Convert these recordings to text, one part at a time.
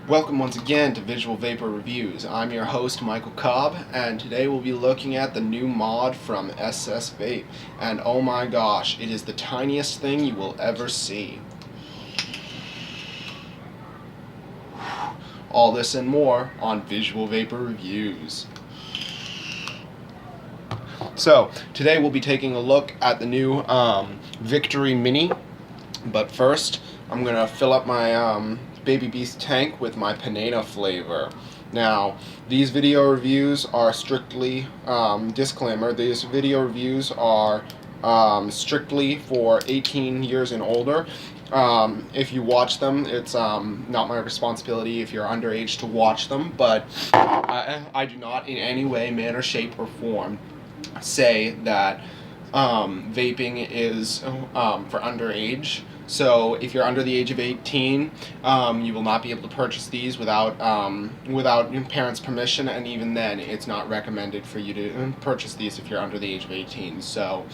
Welcome once again to Visual Vapor Reviews. I'm your host, Michael Cobb, and today we'll be looking at the new mod from SS Vape. And oh my gosh, it is the tiniest thing you will ever see. All this and more on Visual Vapor Reviews. So, today we'll be taking a look at the new Victory Mini. But first, I'm going to fill up my Baby Beast tank with my Panena flavor. Now, these video reviews are strictly, disclaimer, these video reviews are strictly for 18 years and older. If you watch them, it's not my responsibility if you're underage to watch them, but I do not in any way, manner, shape, or form say that vaping is for underage. So if you're under the age of 18, you will not be able to purchase these without your parents' permission, and even then, it's not recommended for you to purchase these if you're under the age of 18. So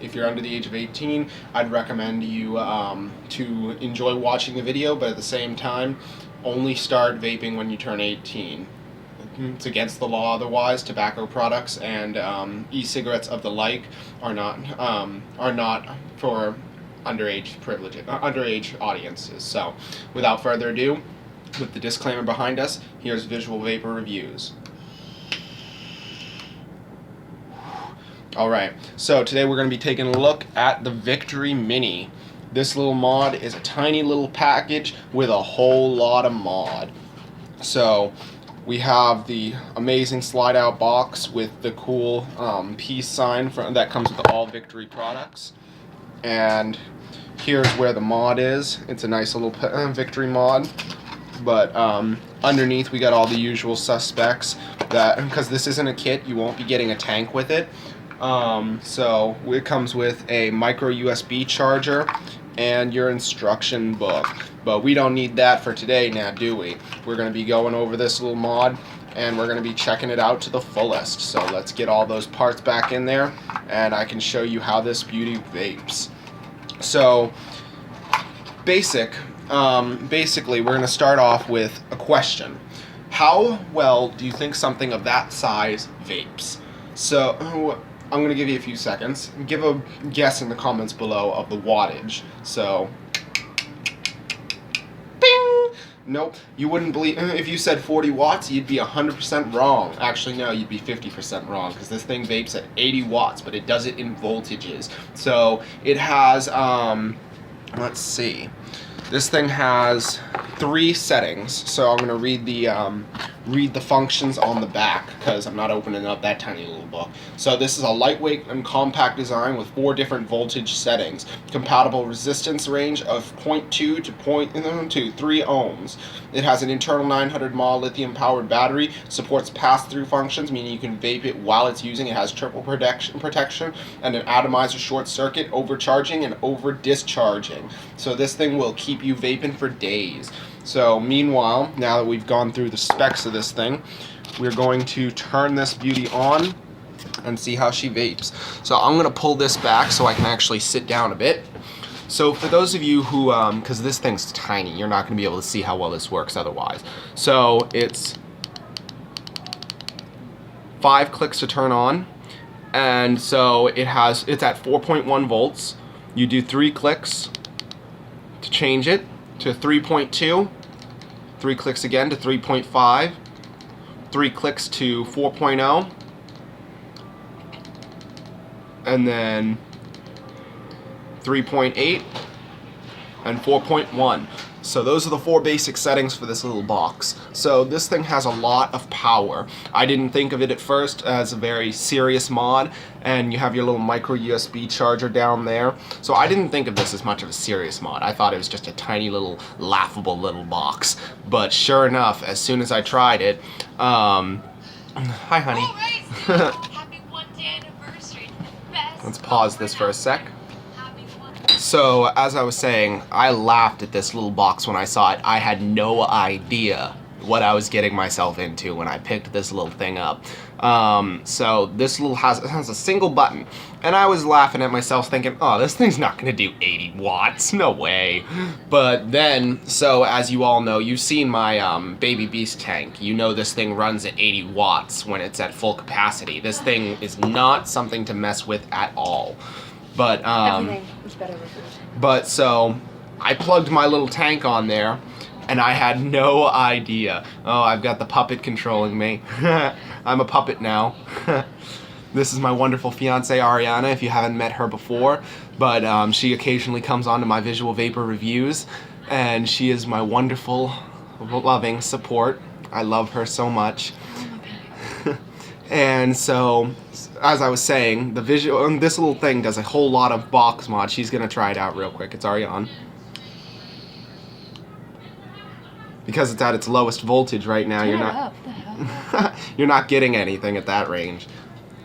if you're under the age of 18, I'd recommend you to enjoy watching the video, but at the same time, only start vaping when you turn 18. It's against the law otherwise. Tobacco products and e-cigarettes of the like are not for underage audiences. So, without further ado, with the disclaimer behind us, here's Visual Vapor Reviews. Alright, so today we're going to be taking a look at the Victory Mini. This little mod is a tiny little package with a whole lot of mod. So, we have the amazing slide-out box with the cool peace sign that comes with all Victory products. And here's where the mod is. It's a nice little Victory mod. But underneath we got all the usual suspects. That because this isn't a kit, you won't be getting a tank with it. So it comes with a micro USB charger and your instruction book. But we don't need that for today now, do we? We're going to be going over this little mod and we're going to be checking it out to the fullest. So let's get all those parts back in there and I can show you how this beauty vapes. So basically we're going to start off with a question. How well do you think something of that size vapes? So I'm going to give you a few seconds. Give a guess in the comments below of the wattage. So, bing! Nope, you wouldn't believe, if you said 40 watts, you'd be 100% wrong. Actually, no, you'd be 50% wrong, because this thing vapes at 80 watts, but it does it in voltages. So, it has, let's see. This thing has 3 settings, so I'm going to read the functions on the back because I'm not opening up that tiny little book. So this is a lightweight and compact design with 4 different voltage settings. Compatible resistance range of 0.2 to 3 ohms. It has an internal 900 mAh lithium powered battery, supports pass-through functions, meaning you can vape it while it's using. It has triple protection and an atomizer short circuit, overcharging and over discharging. So this thing will keep you vaping for days. So meanwhile, now that we've gone through the specs of this thing, we're going to turn this beauty on and see how she vapes. So I'm going to pull this back so I can actually sit down a bit. So for those of you who, because this thing's tiny, you're not going to be able to see how well this works otherwise. So it's 5 clicks to turn on, and so it's at 4.1 volts. You do 3 clicks to change it to 3.2, 3 clicks again to 3.5, 3 clicks to 4.0, and then 3.8 and 4.1. So those are the 4 basic settings for this little box. So this thing has a lot of power. I didn't think of it at first as a very serious mod, and you have your little micro USB charger down there. So I didn't think of this as much of a serious mod. I thought it was just a tiny little laughable little box. But sure enough, as soon as I tried it, hi honey. Happy 1st anniversary. Let's pause this for a sec. So, as I was saying, I laughed at this little box when I saw it. I had no idea what I was getting myself into when I picked this little thing up. So this little has a single button, and I was laughing at myself thinking, oh, this thing's not gonna do 80 watts, no way. But then, so as you all know, you've seen my Baby Beast tank. You know this thing runs at 80 watts when it's at full capacity. This thing is not something to mess with at all. But Everything is better with it. But so I plugged my little tank on there, and I had no idea. Oh, I've got the puppet controlling me. I'm a puppet now. This is my wonderful fiance Ariana, if you haven't met her before, but she occasionally comes on to my Visual Vapor reviews, and she is my wonderful, loving support. I love her so much. And so, as I was saying, this little thing does a whole lot of box mod. She's gonna try it out real quick. It's already on. Because it's at its lowest voltage right now, you're not getting anything at that range.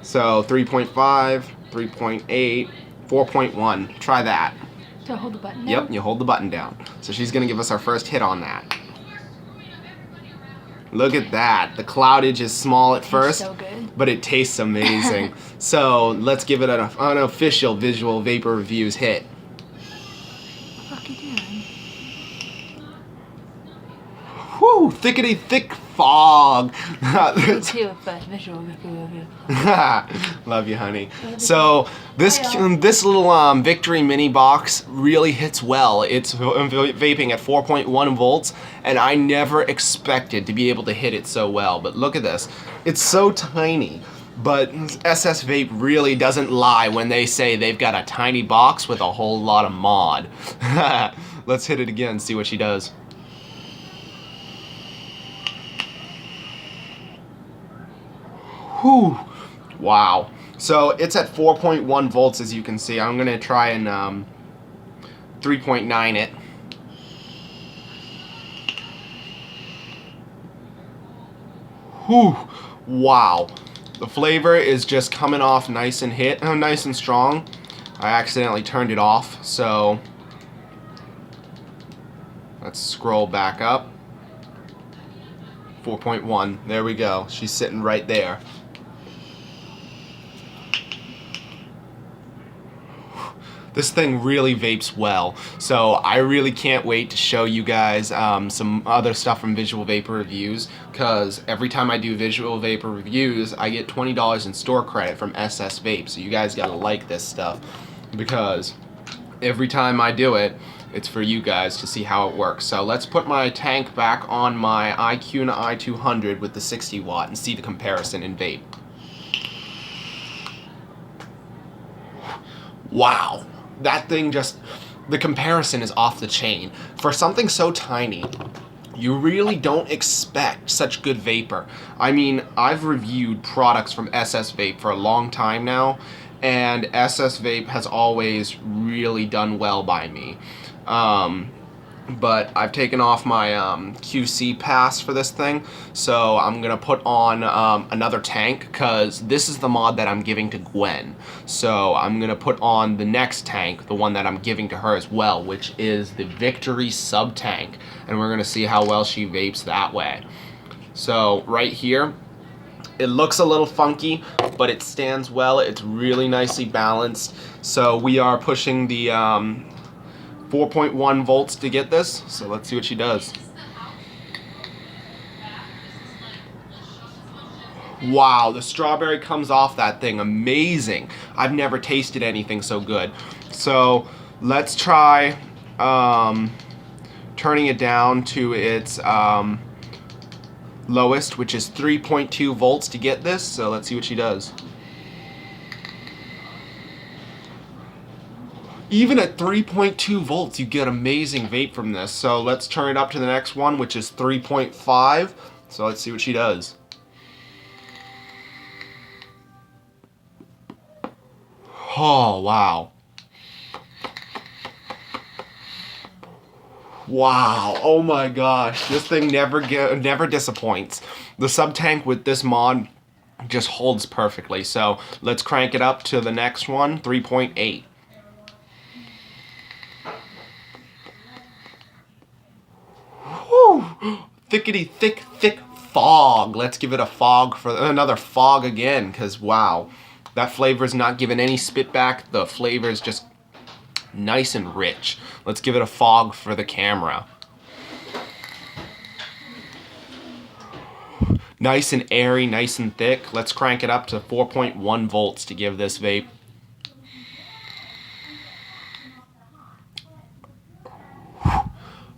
So 3.5, 3.8, 4.1. Try that. Do I hold the button down? Yep, you hold the button down. So she's gonna give us our first hit on that. Look at that. The cloudage is small at first, so good. but it tastes amazing. So let's give it an unofficial Visual Vapor Reviews hit. What the fuck you doing? Whew, thickety thick fog. Me too, but Visual Vapor Review. Love you, honey. So this little Victory Mini box really hits well. It's vaping at 4.1 volts, and I never expected to be able to hit it so well. But look at this. It's so tiny. But SS Vape really doesn't lie when they say they've got a tiny box with a whole lot of mod. Let's hit it again, see what she does. Whew. Wow. So it's at 4.1 volts, as you can see. I'm gonna try and 3.9 it. Whew. Wow. The flavor is just coming off nice and nice and strong. I accidentally turned it off, so let's scroll back up. 4.1. There we go. She's sitting right there. This thing really vapes well, so I really can't wait to show you guys some other stuff from Visual Vapor Reviews, because every time I do Visual Vapor Reviews, I get $20 in store credit from SS Vape, so you guys gotta like this stuff, because every time I do it, it's for you guys to see how it works. So let's put my tank back on my iQna i200 with the 60 watt and see the comparison in vape. Wow. That thing the comparison is off the chain. For something so tiny, you really don't expect such good vapor. I mean, I've reviewed products from SS Vape for a long time now, and SS Vape has always really done well by me. But I've taken off my QC pass for this thing, so I'm gonna put on another tank, because this is the mod that I'm giving to Gwen. So I'm gonna put on the next tank, the one that I'm giving to her as well, which is the Victory sub tank, and we're gonna see how well she vapes that way. So right here, it looks a little funky, but it stands well. It's really nicely balanced. So we are pushing the 4.1 volts to get this, so let's see what she does. Wow, the strawberry comes off that thing amazing. I've never tasted anything so good. So let's try turning it down to its lowest, which is 3.2 volts to get this, so let's see what she does. Even at 3.2 volts, you get amazing vape from this. So let's turn it up to the next one, which is 3.5. So let's see what she does. Oh, wow. Wow, oh my gosh. This thing never disappoints. The sub-tank with this mod just holds perfectly. So let's crank it up to the next one, 3.8. thickety thick fog. Let's give it a fog for another fog again, because wow, that flavor is not giving any spit back. The flavor is just nice and rich. Let's give it a fog for the camera. Nice and airy, nice and thick. Let's crank it up to 4.1 volts to give this vape.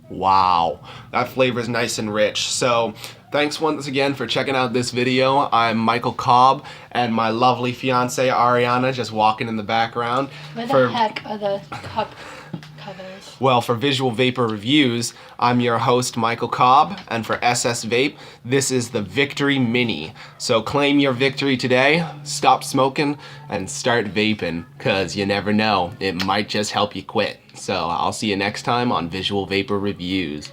Wow, that flavor is nice and rich. So thanks once again for checking out this video. I'm Michael Cobb, and my lovely fiance Ariana just walking in the background. Where the heck are the cup covers? Well, for Visual Vapor Reviews, I'm your host, Michael Cobb, and for SS Vape, this is the Victory Mini. So claim your victory today, stop smoking, and start vaping, because you never know, it might just help you quit. So I'll see you next time on Visual Vapor Reviews.